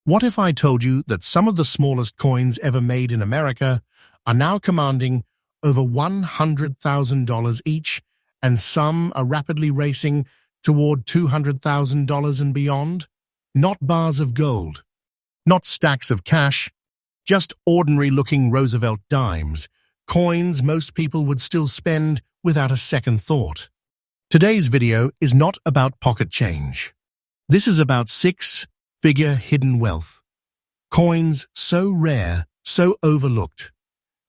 What if I told you that some of the smallest coins ever made in America are now commanding over $100,000 each, and some are rapidly racing toward $200,000 and beyond? Not bars of gold, not stacks of cash, just ordinary-looking Roosevelt dimes, coins most people would still spend without a second thought. Today's video is not about pocket change. This is about six-figure hidden wealth. Coins so rare, so overlooked,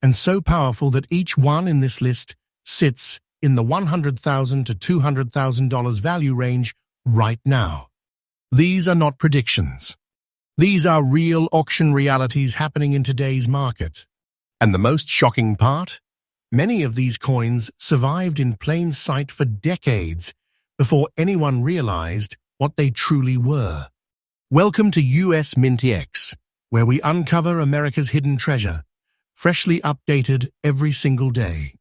and so powerful that each one in this list sits in the $100,000 to $200,000 value range right now. These are not predictions. These are real auction realities happening in today's market. And the most shocking part? Many of these coins survived in plain sight for decades before anyone realized what they truly were. Welcome to US MintX, where we uncover America's hidden treasure, freshly updated every single day.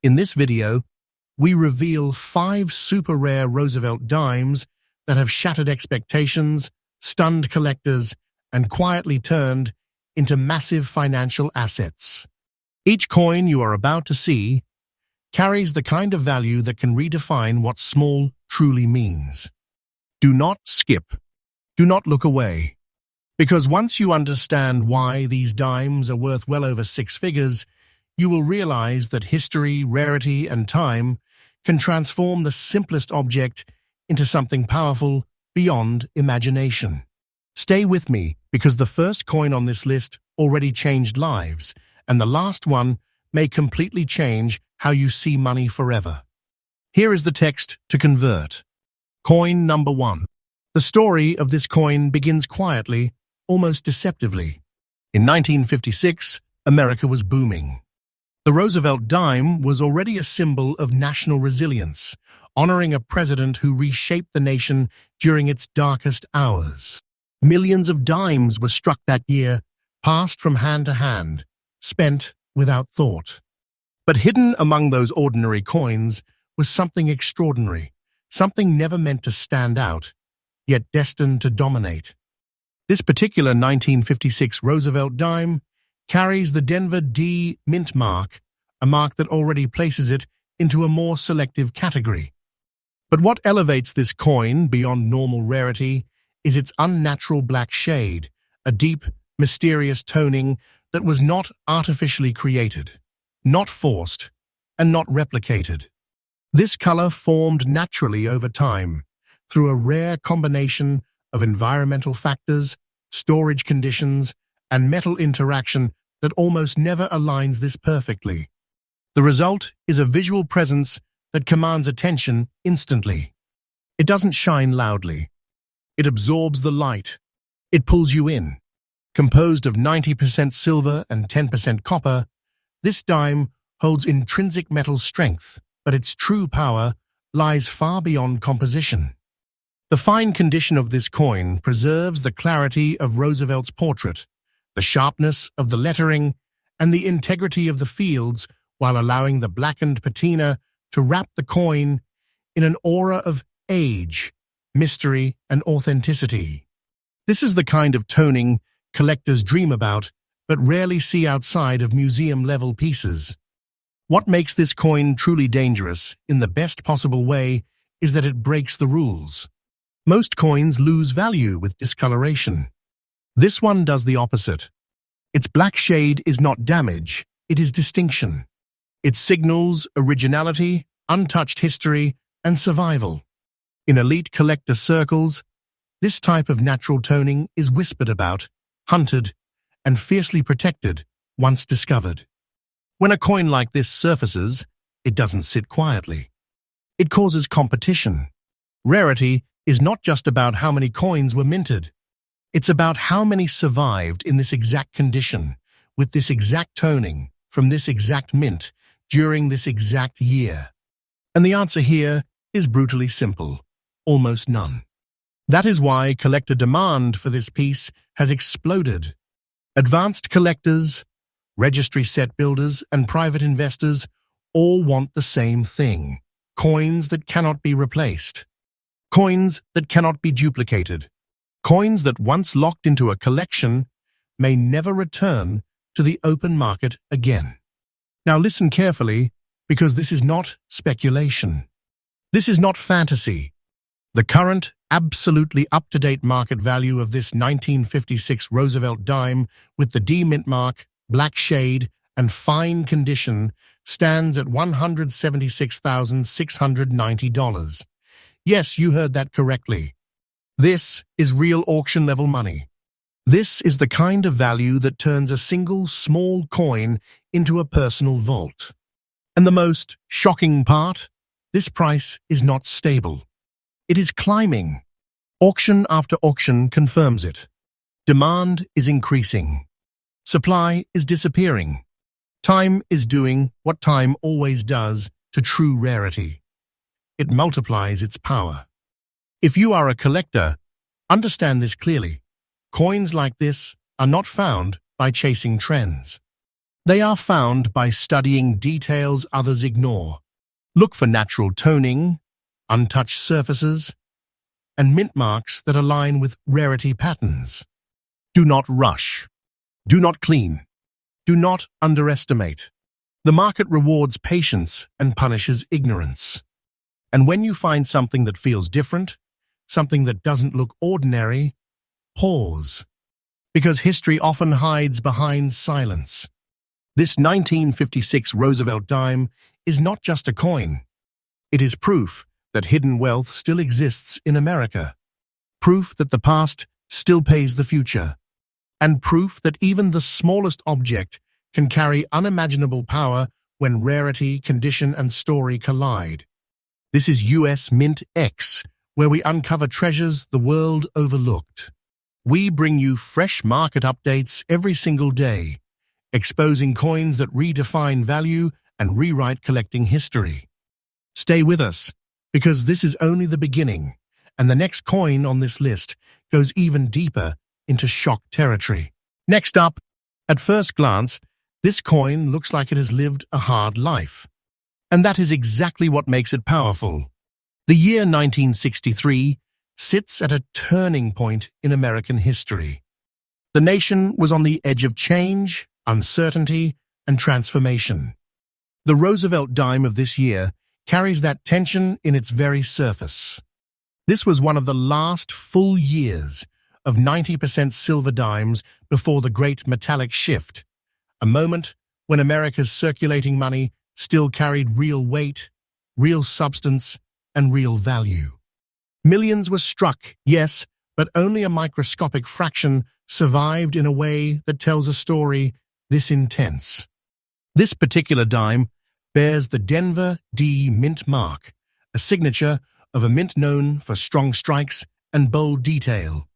In this video, we reveal 5 super rare Roosevelt dimes that have shattered expectations, stunned collectors, and quietly turned into massive financial assets. Each coin you are about to see carries the kind of value that can redefine what small truly means. Do not skip. Do not look away. Because once you understand why these dimes are worth well over 6 figures, you will realize that history, rarity, and time can transform the simplest object into something powerful beyond imagination. Stay with me, because the first coin on this list already changed lives, and the last one may completely change how you see money forever. Here is the text to convert. Coin number 1. The story of this coin begins quietly, almost deceptively. In 1956, America was booming. The Roosevelt dime was already a symbol of national resilience, honoring a president who reshaped the nation during its darkest hours. Millions of dimes were struck that year, passed from hand to hand, spent without thought. But hidden among those ordinary coins was something extraordinary, something never meant to stand out, yet destined to dominate. This particular 1956 Roosevelt dime carries the Denver D mint mark, a mark that already places it into a more selective category. But what elevates this coin beyond normal rarity is its unnatural black shade, a deep, mysterious toning that was not artificially created, not forced, and not replicated. This color formed naturally over time, through a rare combination of environmental factors, storage conditions, and metal interaction that almost never aligns this perfectly. The result is a visual presence that commands attention instantly. It doesn't shine loudly. It absorbs the light. It pulls you in. Composed of 90% silver and 10% copper, this dime holds intrinsic metal strength, but its true power lies far beyond composition. The fine condition of this coin preserves the clarity of Roosevelt's portrait, the sharpness of the lettering, and the integrity of the fields, while allowing the blackened patina to wrap the coin in an aura of age, mystery, and authenticity. This is the kind of toning collectors dream about, but rarely see outside of museum-level pieces. What makes this coin truly dangerous, in the best possible way, is that it breaks the rules. Most coins lose value with discoloration. This one does the opposite. Its black shade is not damage, it is distinction. It signals originality, untouched history, and survival. In elite collector circles, this type of natural toning is whispered about, hunted, and fiercely protected once discovered. When a coin like this surfaces, it doesn't sit quietly. It causes competition. Rarity is not just about how many coins were minted. It's about how many survived in this exact condition, with this exact toning, from this exact mint, during this exact year. And the answer here is brutally simple: almost none. That is why collector demand for this piece has exploded. Advanced collectors, registry set builders, and private investors all want the same thing: coins that cannot be replaced. Coins that cannot be duplicated. Coins that once locked into a collection may never return to the open market again. Now listen carefully, because this is not speculation. This is not fantasy. The current, absolutely up-to-date market value of this 1956 Roosevelt dime with the D mint mark, black shade, and fine condition stands at $176,690. Yes, you heard that correctly. This is real auction-level money. This is the kind of value that turns a single small coin into a personal vault. And the most shocking part, this price is not stable. It is climbing. Auction after auction confirms it. Demand is increasing. Supply is disappearing. Time is doing what time always does to true rarity. It multiplies its power. If you are a collector, understand this clearly. Coins like this are not found by chasing trends. They are found by studying details others ignore. Look for natural toning, untouched surfaces, and mint marks that align with rarity patterns. Do not rush. Do not clean. Do not underestimate. The market rewards patience and punishes ignorance. And when you find something that feels different, something that doesn't look ordinary, pause. Because history often hides behind silence. This 1956 Roosevelt dime is not just a coin. It is proof that hidden wealth still exists in America. Proof that the past still pays the future. And proof that even the smallest object can carry unimaginable power when rarity, condition, and story collide. This is US MintX, where we uncover treasures the world overlooked. We bring you fresh market updates every single day, exposing coins that redefine value and rewrite collecting history. Stay with us, because this is only the beginning, and the next coin on this list goes even deeper into shock territory. Next up, at first glance, this coin looks like it has lived a hard life. And that is exactly what makes it powerful. The year 1963 sits at a turning point in American history. The nation was on the edge of change, uncertainty, and transformation. The Roosevelt dime of this year carries that tension in its very surface. This was one of the last full years of 90% silver dimes before the great metallic shift, a moment when America's circulating money still carried real weight, real substance, and real value. Millions were struck, yes, but only a microscopic fraction survived in a way that tells a story this intense. This particular dime bears the Denver D mint mark, a signature of a mint known for strong strikes and bold detail.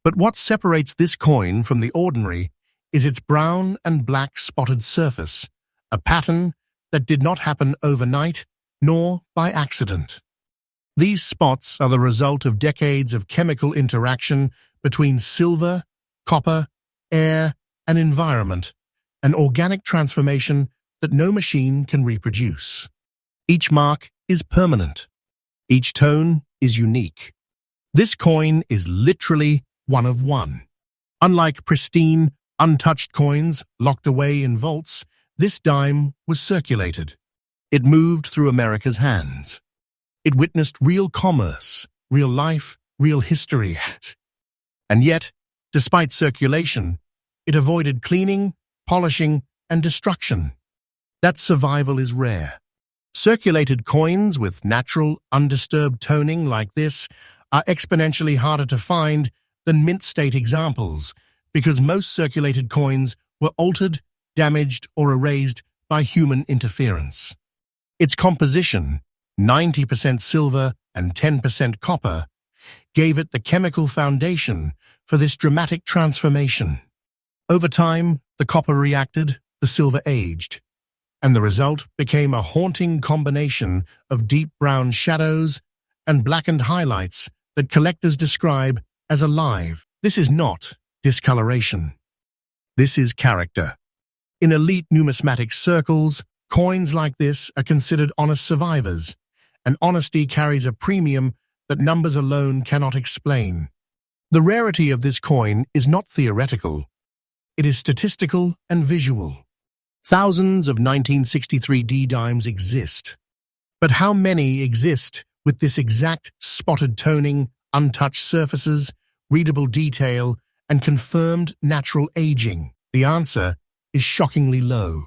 But what separates this coin from the ordinary is its brown and black spotted surface, a pattern that did not happen overnight nor by accident. These spots are the result of decades of chemical interaction between silver, copper, air, and environment, an organic transformation that no machine can reproduce. Each mark is permanent. Each tone is unique. This coin is literally one of one. Unlike pristine, untouched coins locked away in vaults, this dime was circulated. It moved through America's hands. It witnessed real commerce, real life, real history. And yet, despite circulation, it avoided cleaning, polishing, and destruction. That survival is rare. Circulated coins with natural, undisturbed toning like this are exponentially harder to find than mint-state examples, because most circulated coins were altered, damaged, or erased by human interference. Its composition, 90% silver and 10% copper, gave it the chemical foundation for this dramatic transformation. Over time, the copper reacted, the silver aged, and the result became a haunting combination of deep brown shadows and blackened highlights that collectors describe as alive. This is not discoloration. This is character. In elite numismatic circles, coins like this are considered honest survivors, and honesty carries a premium that numbers alone cannot explain. The rarity of this coin is not theoretical. It is statistical and visual. Thousands of 1963 D-dimes exist. But how many exist with this exact spotted toning, untouched surfaces, readable detail, and confirmed natural aging? The answer is shockingly low.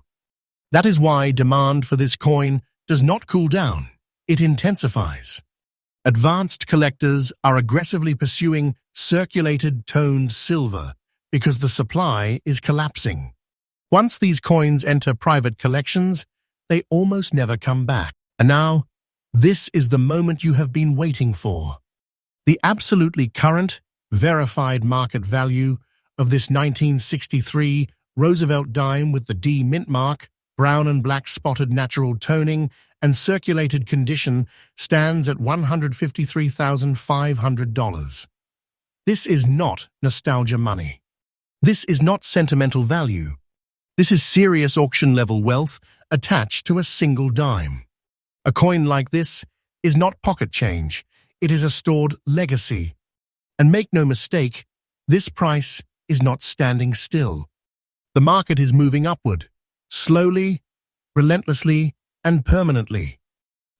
That is why demand for this coin does not cool down, it intensifies. Advanced collectors are aggressively pursuing circulated toned silver because the supply is collapsing. Once these coins enter private collections, they almost never come back. And now, this is the moment you have been waiting for. The absolutely current, verified market value of this 1963 Roosevelt dime with the D mint mark, brown and black spotted natural toning, and circulated condition stands at $153,500. This is not nostalgia money. This is not sentimental value. This is serious auction-level wealth attached to a single dime. A coin like this is not pocket change. It is a stored legacy. And make no mistake, this price is not standing still. The market is moving upward, slowly, relentlessly, and permanently.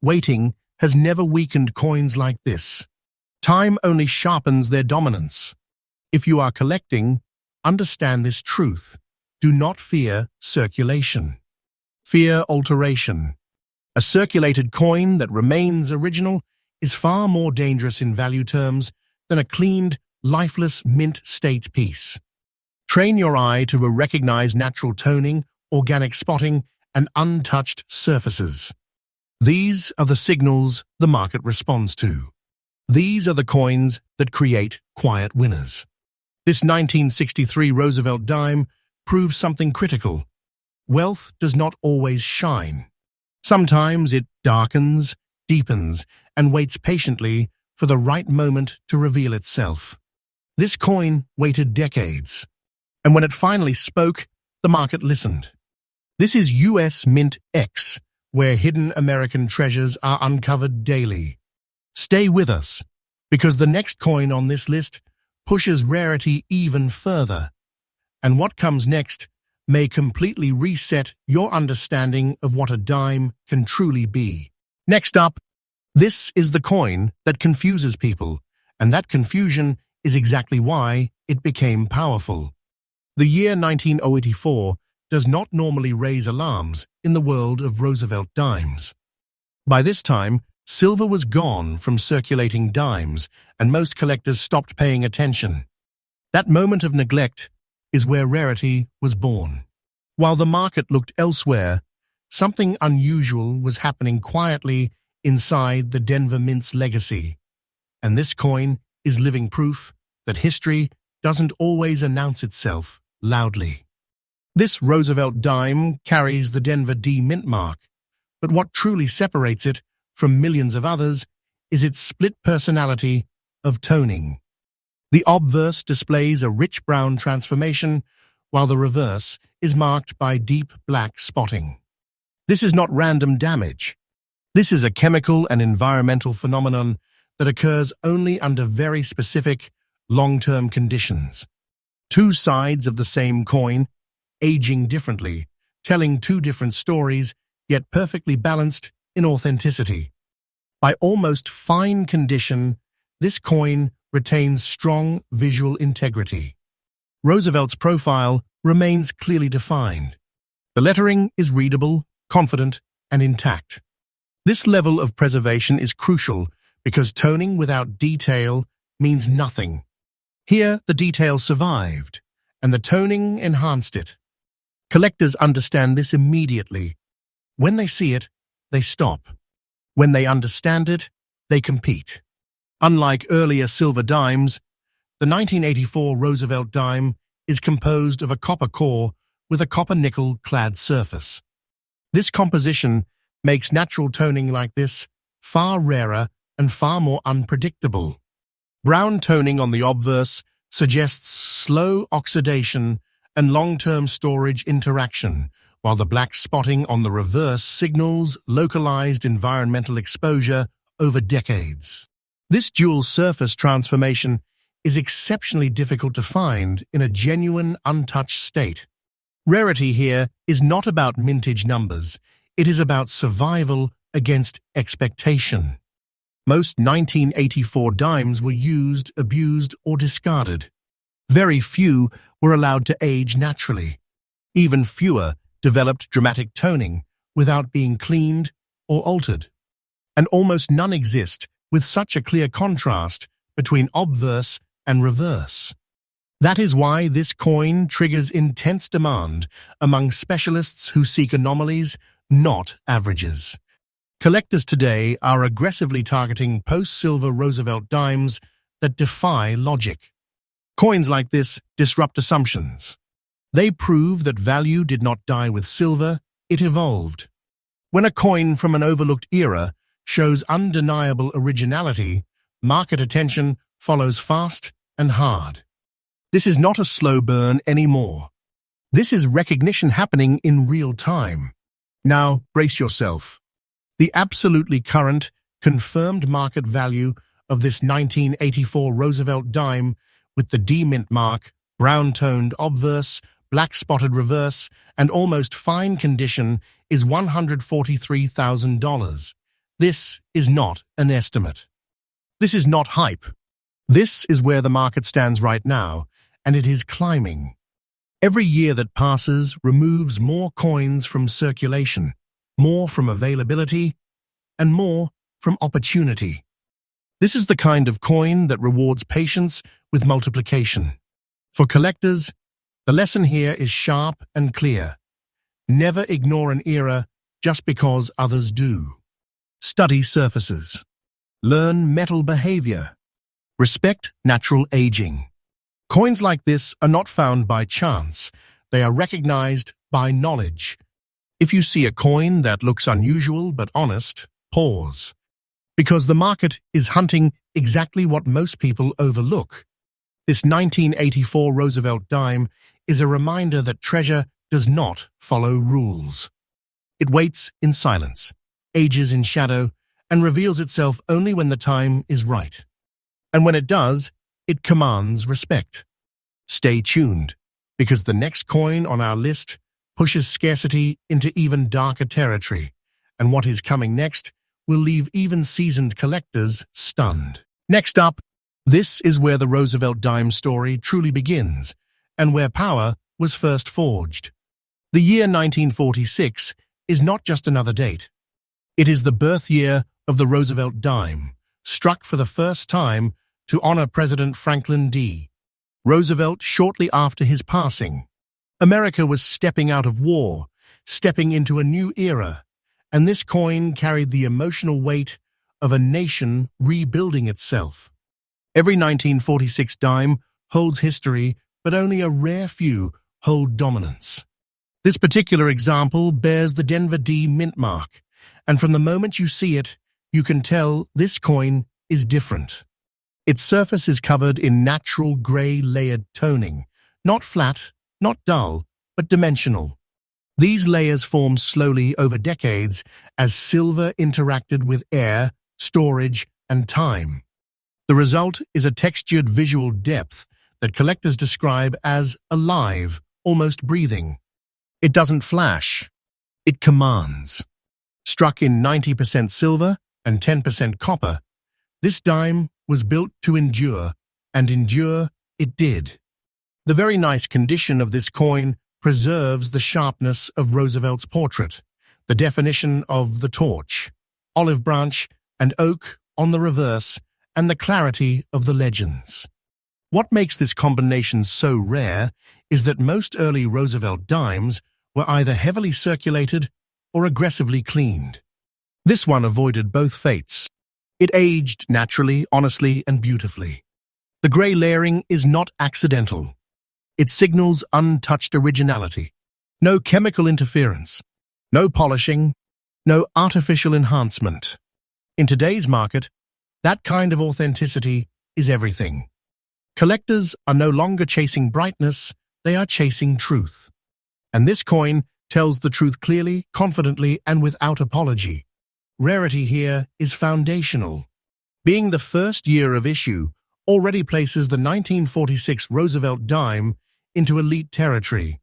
Waiting has never weakened coins like this. Time only sharpens their dominance. If you are collecting, understand this truth. Do not fear circulation. Fear alteration. A circulated coin that remains original is far more dangerous in value terms than a cleaned, lifeless mint state piece. Train your eye to recognize natural toning, organic spotting, and untouched surfaces. These are the signals the market responds to. These are the coins that create quiet winners. This 1963 Roosevelt dime proves something critical. Wealth does not always shine. Sometimes it darkens, deepens, and waits patiently for the right moment to reveal itself. This coin waited decades, and when it finally spoke, the market listened. This is US MintX, where hidden American treasures are uncovered daily. Stay with us, because the next coin on this list pushes rarity even further. And what comes next may completely reset your understanding of what a dime can truly be. Next up, this is the coin that confuses people, and that confusion is exactly why it became powerful. The year 1984 does not normally raise alarms in the world of Roosevelt dimes. By this time, silver was gone from circulating dimes, and most collectors stopped paying attention. That moment of neglect is where rarity was born. While the market looked elsewhere, something unusual was happening quietly inside the Denver Mint's legacy. And this coin is living proof that history doesn't always announce itself loudly. This Roosevelt dime carries the Denver D Mint mark, but what truly separates it from millions of others is its split personality of toning. The obverse displays a rich brown transformation, while the reverse is marked by deep black spotting. This is not random damage. This is a chemical and environmental phenomenon that occurs only under very specific, long-term conditions. Two sides of the same coin, aging differently, telling two different stories, yet perfectly balanced in authenticity. By almost fine condition, this coin retains strong visual integrity. Roosevelt's profile remains clearly defined. The lettering is readable, confident, and intact. This level of preservation is crucial because toning without detail means nothing. Here, the detail survived, and the toning enhanced it. Collectors understand this immediately. When they see it, they stop. When they understand it, they compete. Unlike earlier silver dimes, the 1984 Roosevelt dime is composed of a copper core with a copper-nickel clad surface. This composition makes natural toning like this far rarer and far more unpredictable. Brown toning on the obverse suggests slow oxidation and long-term storage interaction, while the black spotting on the reverse signals localized environmental exposure over decades. This dual surface transformation is exceptionally difficult to find in a genuine, untouched state. Rarity here is not about mintage numbers. It is about survival against expectation. Most 1984 dimes were used, abused, or discarded. Very few were allowed to age naturally. Even fewer developed dramatic toning without being cleaned or altered. And almost none exist with such a clear contrast between obverse and reverse. That is why this coin triggers intense demand among specialists who seek anomalies, not averages. Collectors today are aggressively targeting post-silver Roosevelt dimes that defy logic. Coins like this disrupt assumptions. They prove that value did not die with silver, it evolved. When a coin from an overlooked era shows undeniable originality, market attention follows fast and hard. This is not a slow burn anymore. This is recognition happening in real time. Now, brace yourself. The absolutely current, confirmed market value of this 1984 Roosevelt dime with the D-mint mark, brown-toned obverse, black-spotted reverse, and almost fine condition is $143,000. This is not an estimate. This is not hype. This is where the market stands right now, and it is climbing. Every year that passes removes more coins from circulation, more from availability, and more from opportunity. This is the kind of coin that rewards patience with multiplication. For collectors, the lesson here is sharp and clear. Never ignore an era just because others do. Study surfaces. Learn metal behavior. Respect natural aging. Coins like this are not found by chance. They are recognized by knowledge. If you see a coin that looks unusual but honest, pause. Because the market is hunting exactly what most people overlook. This 1984 Roosevelt dime is a reminder that treasure does not follow rules. It waits in silence, ages in shadow, and reveals itself only when the time is right. And when it does, it commands respect. Stay tuned, because the next coin on our list pushes scarcity into even darker territory, and what is coming next will leave even seasoned collectors stunned. Next up, this is where the Roosevelt dime story truly begins, and where power was first forged. The year 1946 is not just another date. It is the birth year of the Roosevelt dime, struck for the first time to honor President Franklin D. Roosevelt shortly after his passing. America was stepping out of war, stepping into a new era, and this coin carried the emotional weight of a nation rebuilding itself. Every 1946 dime holds history, but only a rare few hold dominance. This particular example bears the Denver D mint mark, and from the moment you see it, you can tell this coin is different. Its surface is covered in natural gray layered toning, not flat, not dull, but dimensional. These layers formed slowly over decades as silver interacted with air, storage, and time. The result is a textured visual depth that collectors describe as alive, almost breathing. It doesn't flash. It commands. Struck in 90% silver and 10% copper, this dime was built to endure, and endure it did. The very nice condition of this coin preserves the sharpness of Roosevelt's portrait, the definition of the torch, olive branch, and oak on the reverse, and the clarity of the legends. What makes this combination so rare is that most early Roosevelt dimes were either heavily circulated or aggressively cleaned. This one avoided both fates. It aged naturally, honestly, and beautifully. The gray layering is not accidental. It signals untouched originality. No chemical interference, no polishing, no artificial enhancement. In today's market, that kind of authenticity is everything. Collectors are no longer chasing brightness, they are chasing truth. And this coin tells the truth clearly, confidently, and without apology. Rarity here is foundational. Being the first year of issue already places the 1946 Roosevelt dime into elite territory.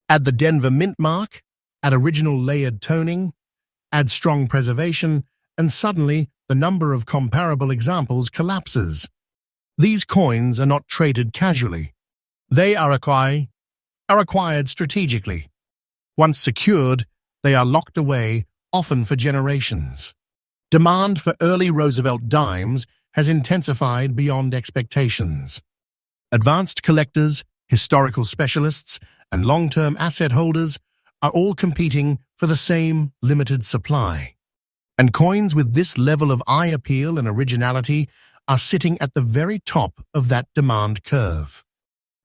Add the Denver Mint mark, add original layered toning, add strong preservation, and suddenly the number of comparable examples collapses. These coins are not traded casually. They are acquired strategically. Once secured, they are locked away, often for generations. Demand for early Roosevelt dimes has intensified beyond expectations. Advanced collectors, historical specialists, and long-term asset holders are all competing for the same limited supply. And coins with this level of eye appeal and originality are sitting at the very top of that demand curve.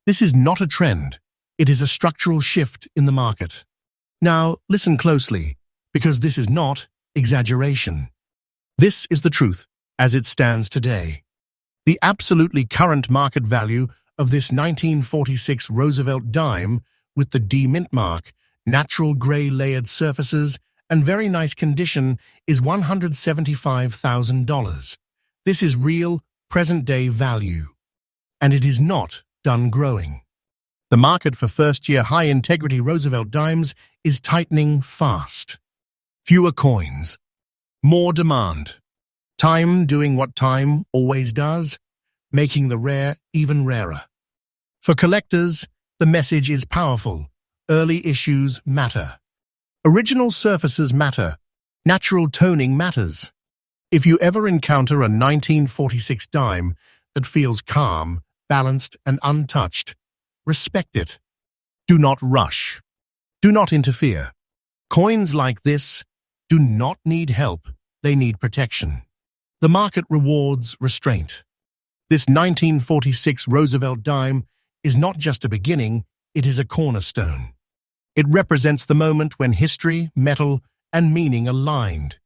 This is not a trend. It is a structural shift in the market. Now, listen closely, because this is not exaggeration. This is the truth as it stands today. The absolutely current market value of this 1946 Roosevelt dime with the D mint mark, natural gray layered surfaces, and very nice condition is $175,000. This is real, present-day value. And it is not done growing. The market for first-year high-integrity Roosevelt dimes is tightening fast. Fewer coins. More demand. Time doing what time always does, making the rare even rarer. For collectors, the message is powerful. Early issues matter. Original surfaces matter. Natural toning matters. If you ever encounter a 1946 dime that feels calm, balanced, and untouched, respect it. Do not rush. Do not interfere. Coins like this do not need help. They need protection. The market rewards restraint. This 1946 Roosevelt dime is not just a beginning, it is a cornerstone. It represents the moment when history, metal, and meaning aligned.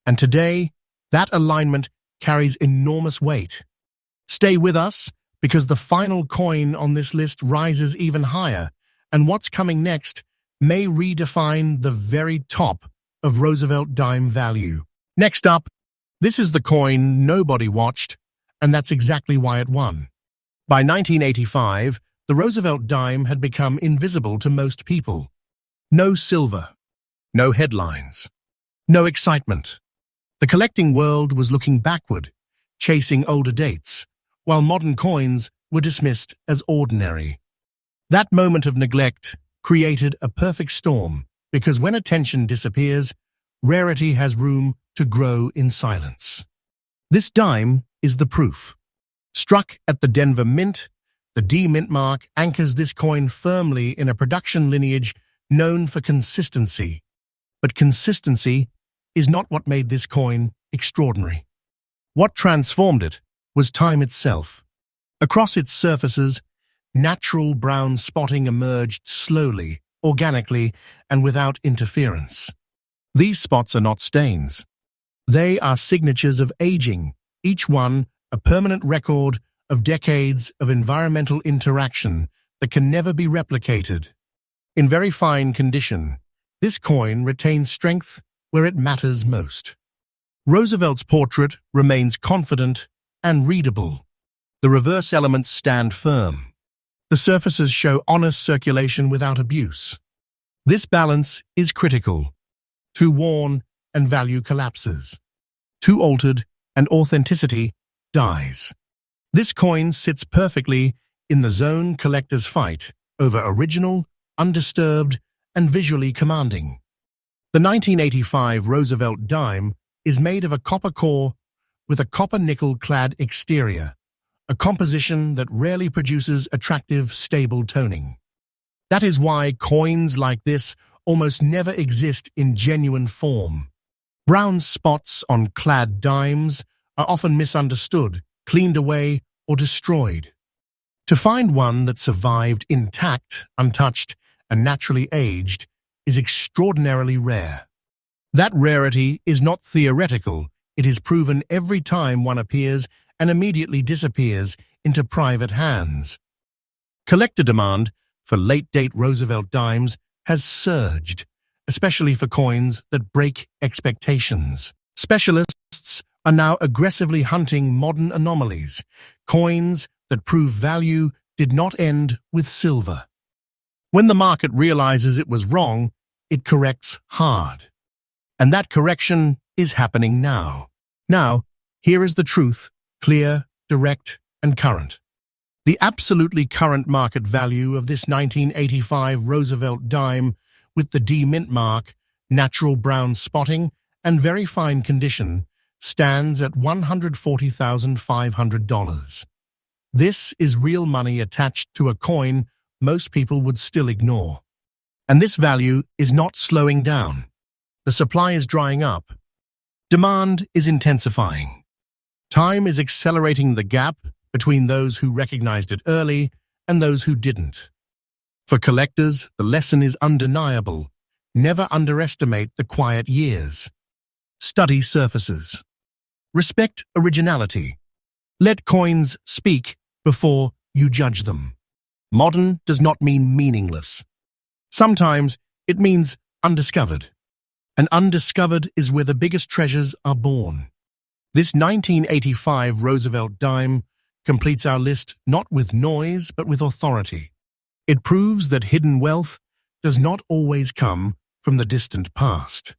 And today, that alignment carries enormous weight. Stay with us, because the final coin on this list rises even higher, and what's coming next may redefine the very top of Roosevelt dime value. Next up, this is the coin nobody watched, and that's exactly why it won. By 1985, the Roosevelt dime had become invisible to most people. No silver, no headlines, no excitement. The collecting world was looking backward, chasing older dates, while modern coins were dismissed as ordinary. That moment of neglect created a perfect storm, because when attention disappears, rarity has room to grow in silence. This dime is the proof. Struck at the Denver Mint, the D mint mark anchors this coin firmly in a production lineage known for consistency. But consistency is not what made this coin extraordinary. What transformed it was time itself. Across its surfaces, natural brown spotting emerged slowly, organically, and without interference. These spots are not stains. They are signatures of aging, each one a permanent record of decades of environmental interaction that can never be replicated. In very fine condition, this coin retains strength where it matters most. Roosevelt's portrait remains confident and readable. The reverse elements stand firm. The surfaces show honest circulation without abuse. This balance is critical. Too worn and value collapses. Too altered and authenticity dies. This coin sits perfectly in the zone collectors fight over original, undisturbed, and visually commanding. The 1985 Roosevelt dime is made of a copper core with a copper-nickel-clad exterior, a composition that rarely produces attractive, stable toning. That is why coins like this almost never exist in genuine form. Brown spots on clad dimes are often misunderstood, cleaned away, or destroyed. To find one that survived intact, untouched, and naturally aged is extraordinarily rare. That rarity is not theoretical, it is proven every time one appears and immediately disappears into private hands. Collector demand for late-date Roosevelt dimes has surged, especially for coins that break expectations. Specialists are now aggressively hunting modern anomalies, Coins that prove value did not end with silver. When the market realizes it was wrong, it corrects hard. And that correction is happening now. Now, here is the truth, clear, direct, and current. The absolutely current market value of this 1985 Roosevelt dime with the D mint mark, natural brown spotting, and very fine condition stands at $140,500. This is real money attached to a coin most people would still ignore. And this value is not slowing down. The supply is drying up. Demand is intensifying. Time is accelerating the gap between those who recognized it early and those who didn't. For collectors, the lesson is undeniable. Never underestimate the quiet years. Study surfaces. Respect originality. Let coins speak before you judge them. Modern does not mean meaningless. Sometimes it means undiscovered. And undiscovered is where the biggest treasures are born. This 1985 Roosevelt dime completes our list not with noise but with authority. It proves that hidden wealth does not always come from the distant past.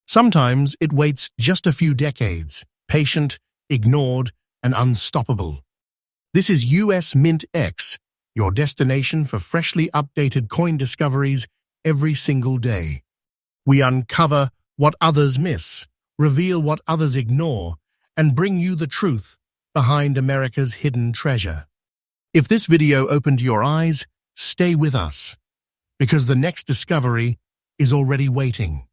Sometimes it waits just a few decades, patient, ignored, and unstoppable. This is US MintX, your destination for freshly updated coin discoveries every single day. We uncover what others miss, reveal what others ignore, and bring you the truth behind America's hidden treasure. If this video opened your eyes, stay with us, because the next discovery is already waiting.